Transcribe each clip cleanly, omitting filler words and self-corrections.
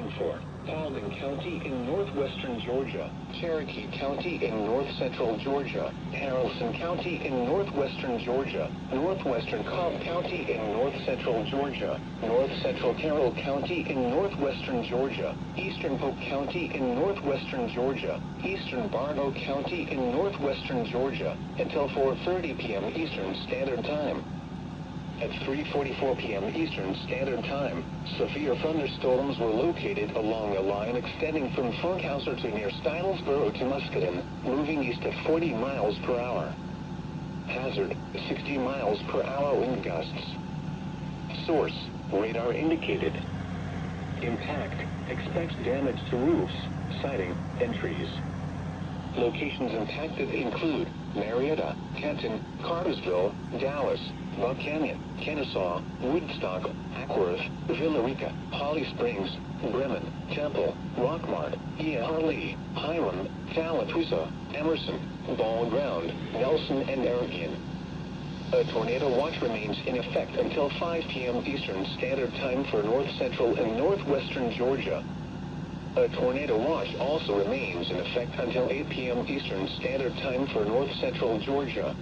warning for Paulding County in northwestern Georgia, Cherokee County in north-central Georgia, Haralson County in northwestern Georgia, northwestern Cobb County in north-central Georgia, north-central Carroll County in northwestern Georgia, eastern Polk County in northwestern Georgia, eastern Bartow County in northwestern Georgia, until 4:30 p.m. Eastern Standard Time. At 3:44 p.m. Eastern Standard Time, severe thunderstorms were located along a line extending from Funkhauser to near Stylesboro to Muscatine, moving east at 40 miles per hour. Hazard, 60 miles per hour wind gusts. Source, radar indicated. Impact, expect damage to roofs, siding, and trees. Locations impacted include Marietta, Kenton, Cartersville, Dallas, Buck Canyon, Kennesaw, Woodstock, Ackworth, Villa Rica, Holly Springs, Bremen, Temple, Rockmart, EAS, Hiram, Tallapoosa, Emerson, Ball Ground, Nelson, and Aragon. A tornado watch remains in effect until 5 p.m. Eastern Standard Time for north-central and northwestern Georgia. A tornado watch also remains in effect until 8 p.m. Eastern Standard Time for north-central Georgia.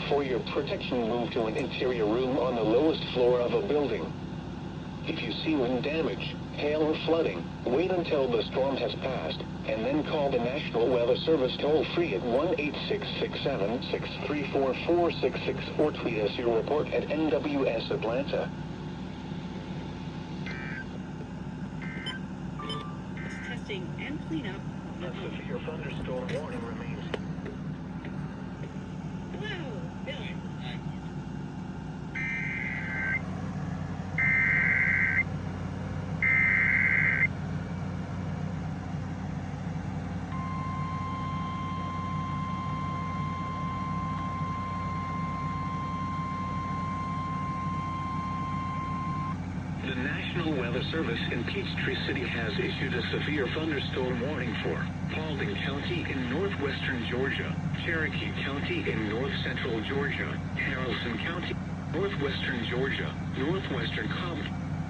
For your protection, move to an interior room on the lowest floor of a building. If you see wind damage, hail, or flooding, wait until the storm has passed, and then call the National Weather Service toll-free at 1-866-763-4466 or tweet us your report at NWS Atlanta. Testing and cleanup. A severe thunderstorm warning remains. Hello, Billy. The National Weather Service in Peachtree City has issued a severe thunderstorm warning for Paulding County in northwestern Georgia, Cherokee County in north-central Georgia, Haralson County, northwestern Georgia, northwestern Cobb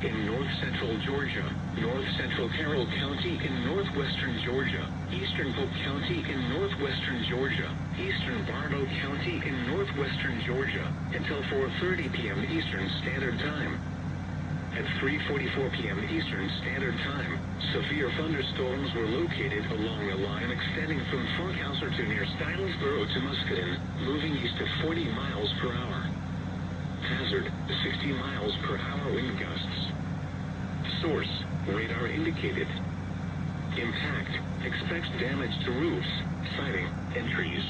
in north-central Georgia, north-central Carroll County in northwestern Georgia, eastern Polk County in northwestern Georgia, eastern Bartow County in northwestern Georgia, until 4:30 p.m. Eastern Standard Time. At 3:44 p.m. Eastern Standard Time, severe thunderstorms were located along a line extending from Funkhauser to near Stylesboro to Muscatine, moving east at 40 miles per hour. Hazard, 60 miles per hour wind gusts. Source, radar indicated. Impact, expect damage to roofs, siding, and trees.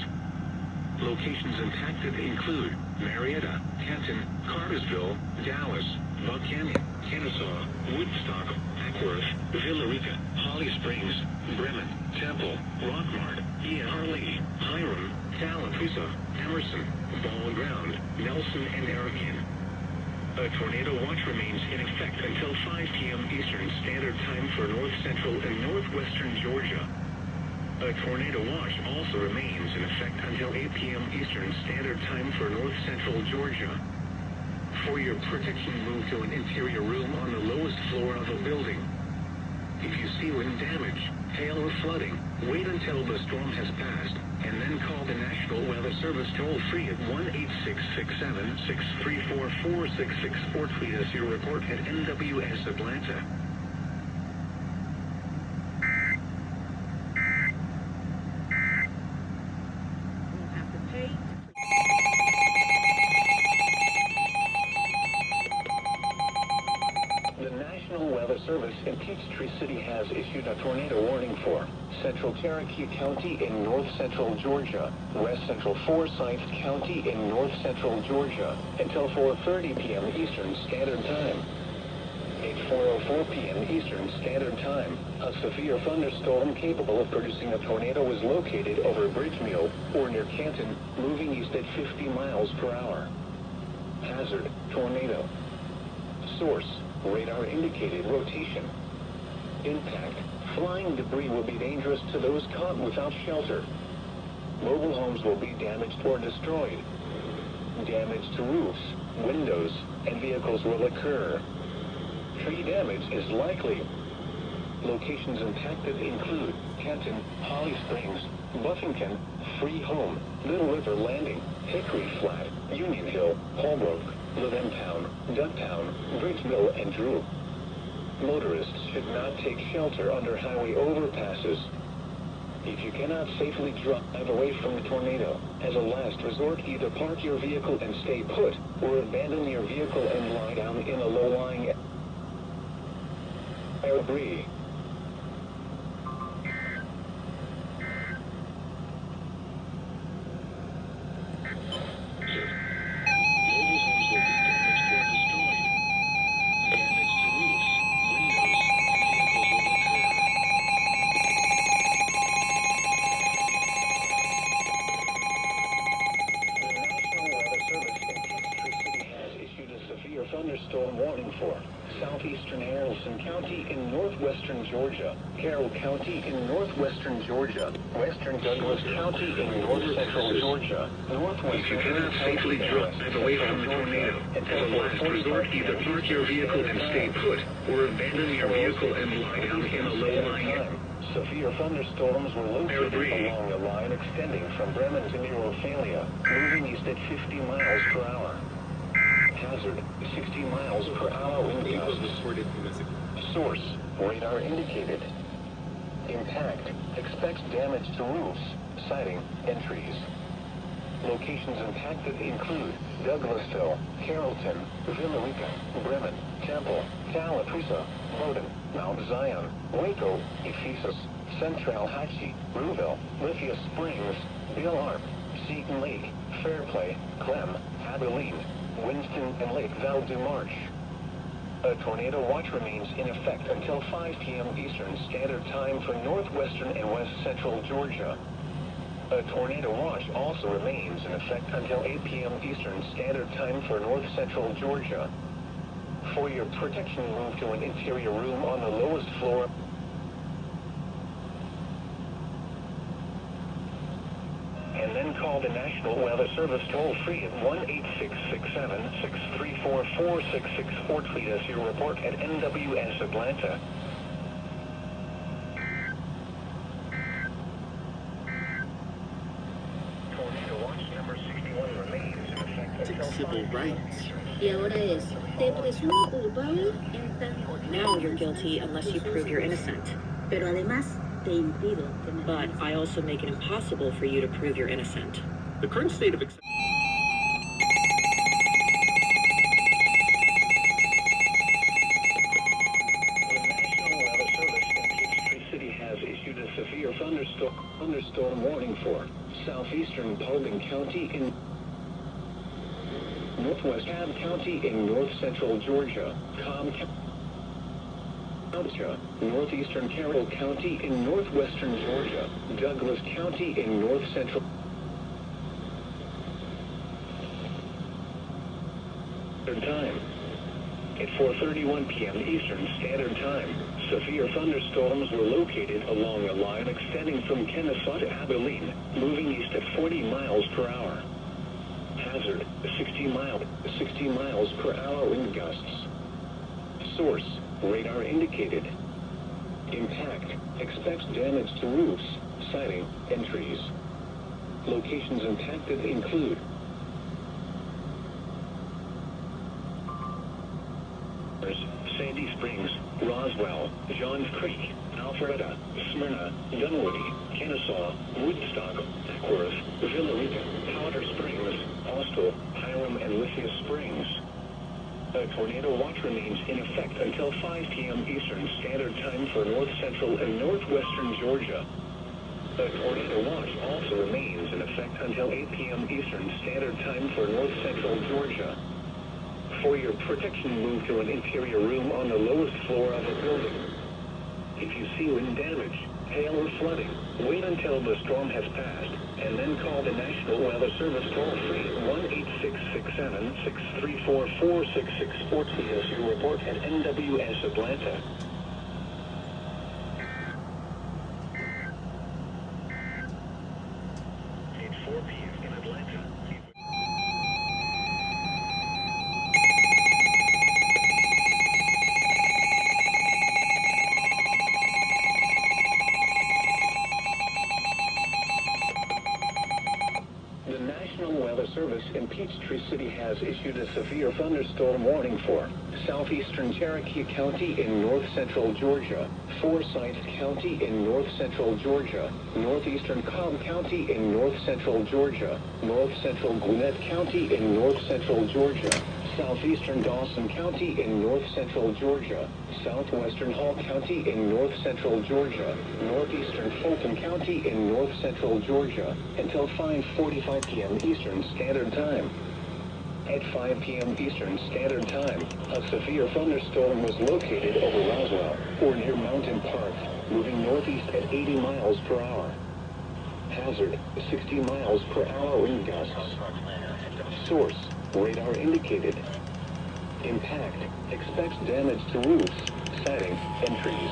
Locations impacted include Marietta, Kenton, Cartersville, Dallas, Buck Canyon, Kennesaw, Woodstock, Ackworth, Villa Rica, Holly Springs, Bremen, Temple, Rockmart, EAS, Hiram, Tallapoosa, Emerson, Ball Ground, Nelson, and Aragon. A tornado watch remains in effect until 5 p.m. Eastern Standard Time for north-central and northwestern Georgia. A tornado watch also remains in effect until 8 p.m. Eastern Standard Time for north-central Georgia. For your protection, move to an interior room on the lowest floor of a building. If you see wind damage, hail, or flooding, wait until the storm has passed, and then call the National Weather Service toll-free at 1-866-763-4466 or tweet us your report at NWS Atlanta. We'll have to pay to The National Weather Service in Peachtree City has issued a tornado warning for Central Cherokee County in north-central Georgia, west-central Forsyth County in north-central Georgia, until 4:30 p.m. Eastern Standard Time. At 4:04 p.m. Eastern Standard Time, a severe thunderstorm capable of producing a tornado was located over Bridgemeal or near Canton, moving east at 50 miles per hour. Hazard, tornado. Source, radar indicated rotation. Impact, flying debris will be dangerous to those caught without shelter. Mobile homes will be damaged or destroyed. Damage to roofs, windows, and vehicles will occur. Tree damage is likely. Locations impacted include Canton, Holly Springs, Buffington, Free Home, Little River Landing, Hickory Flat, Union Hill, Holbrook, Leventown, Ducktown, Bridge Mill, and Drew. Motorists should not take shelter under highway overpasses. If you cannot safely drive away from the tornado, as a last resort, either park your vehicle and stay put, or abandon your vehicle and lie down in a low-lying debris. Thunderstorm warning for southeastern Haralson County in northwestern Georgia, Carroll County in northwestern Georgia, western Douglas County in north-central Georgia, northwestern. If you cannot safely drive away from the tornado, as a last resort, either park your vehicle and stay put, or abandon your vehicle and lie down in a low-lying area. Severe thunderstorms were located along a line extending from Bremen to near Ophelia, moving east at 50 miles per hour. Hazard, 60 miles per hour wind gusts. Source, radar indicated. Impact, expects damage to roofs, siding, and trees. Locations impacted include Douglasville, Carrollton, Villarica, Bremen, Temple, Calatresa, Bowdoin, Mount Zion, Waco, Ephesus, Central Hatchie, Rouville, Lithia Springs, Bill Arp, Seton Lake, Fairplay, Clem, Abilene, Winston, and Lake Val-du-Marche. A tornado watch remains in effect until 5 p.m. Eastern Standard Time for northwestern and west central Georgia. A tornado watch also remains in effect until 8 p.m. Eastern Standard Time for north central Georgia. For your protection, move to an interior room on the lowest floor. And then call the National Weather Service toll-free at 1-866-7-634-4664 or tweet us your report at NWS Atlanta. Tornado watch number 61 remains in effect until Civil rights. Y ahora es, te presumo culpable en tanto. Now you're guilty unless you prove you're innocent. Pero además, te impido que me But I also make it impossible for you to prove you're innocent. The current state of The National Weather Service in Peachtree City has issued a severe thunderstorm warning for southeastern Paulding County in northwest Cobb County in north-central Georgia, Cobb County, northeastern Carroll County in northwestern Georgia, Douglas County in north-central. Time. At 4:31 p.m. Eastern Standard Time, severe thunderstorms were located along a line extending from Kennesaw to Abilene, moving east at 40 miles per hour. Hazard, 60 miles per hour wind gusts. Source, radar indicated. Impact, expects damage to roofs, siding, and trees. Locations impacted include Sandy Springs, Roswell, Johns Creek, Alpharetta, Smyrna, Dunwoody, Kennesaw, Woodstock, Ackworth, Villarica, Powder Springs, Austell, Hiram, and Lithia Springs. A tornado watch remains in effect until 5 p.m. Eastern Standard Time for north central and northwestern Georgia. A tornado watch also remains in effect until 8 p.m. Eastern Standard Time for north central Georgia. For your protection, move to an interior room on the lowest floor of a building. If you see wind damage, hail, or flooding, wait until the storm has passed, and then call the National Weather Service toll-free 1-866-7-634-4664 to tweet us your report at NWS Atlanta. It's 4 p.m. in Atlanta. Service in Peachtree City has issued a severe thunderstorm warning for southeastern Cherokee County in north-central Georgia, Forsyth County in north-central Georgia, northeastern Cobb County in north-central Georgia, north-central Gwinnett County in north-central Georgia, southeastern Dawson County in north-central Georgia, southwestern Hall County in north-central Georgia, northeastern Fulton County in north-central Georgia, until 5:45 p.m. Eastern Standard Time. At 5 p.m. Eastern Standard Time, a severe thunderstorm was located over Roswell, or near Mountain Park, moving northeast at 80 miles per hour. Hazard, 60 miles per hour wind gusts. Source, radar indicated. Impact, expects damage to roofs, siding, and trees.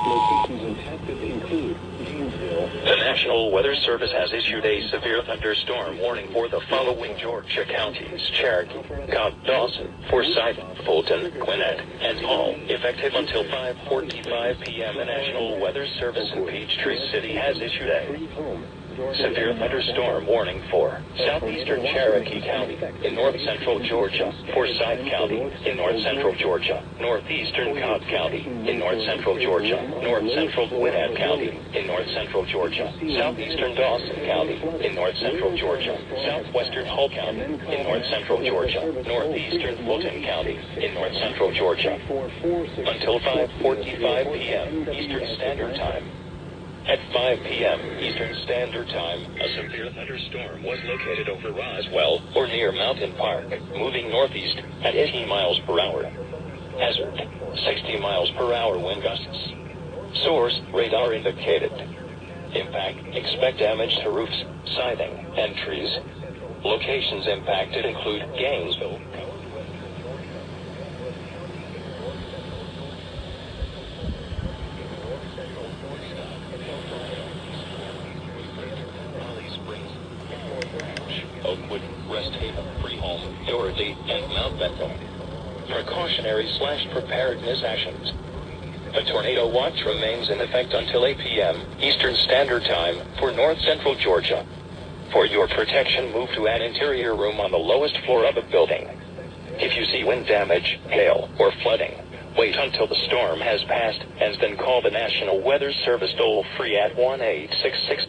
Locations impacted include Gainesville. The National Weather Service has issued a severe thunderstorm warning for the following Georgia counties: Cherokee, Cobb, Dawson, Forsyth, Fulton, Gwinnett, and Hall. Effective until 5:45 p.m., the National Weather Service in Peachtree City has issued a severe thunderstorm warning for southeastern Cherokee County in north-central Georgia, Forsyth County in north-central Georgia, northeastern Cobb County in north-central Georgia, north-central Gwinnett County in north-central Georgia, southeastern Dawson County in north-central Georgia, southwestern Hull County in north-central Georgia, northeastern Fulton County in north-central Georgia, until 5:45 p.m. Eastern Standard Time. At 5 p.m. Eastern Standard Time, a severe thunderstorm was located over Roswell, or near Mountain Park, moving northeast at 80 miles per hour. Hazard, 60 miles per hour wind gusts. Source, radar indicated. Impact, expect damage to roofs, siding, and trees. Locations impacted include Gainesville, Oakwood, Rest Haven, Freeholm, Doherty, and Mount Bethel. Precautionary/preparedness actions. A tornado watch remains in effect until 8 p.m. Eastern Standard Time for north-central Georgia. For your protection, move to an interior room on the lowest floor of a building. If you see wind damage, hail, or flooding, wait until the storm has passed and then call the National Weather Service toll-free at 1-866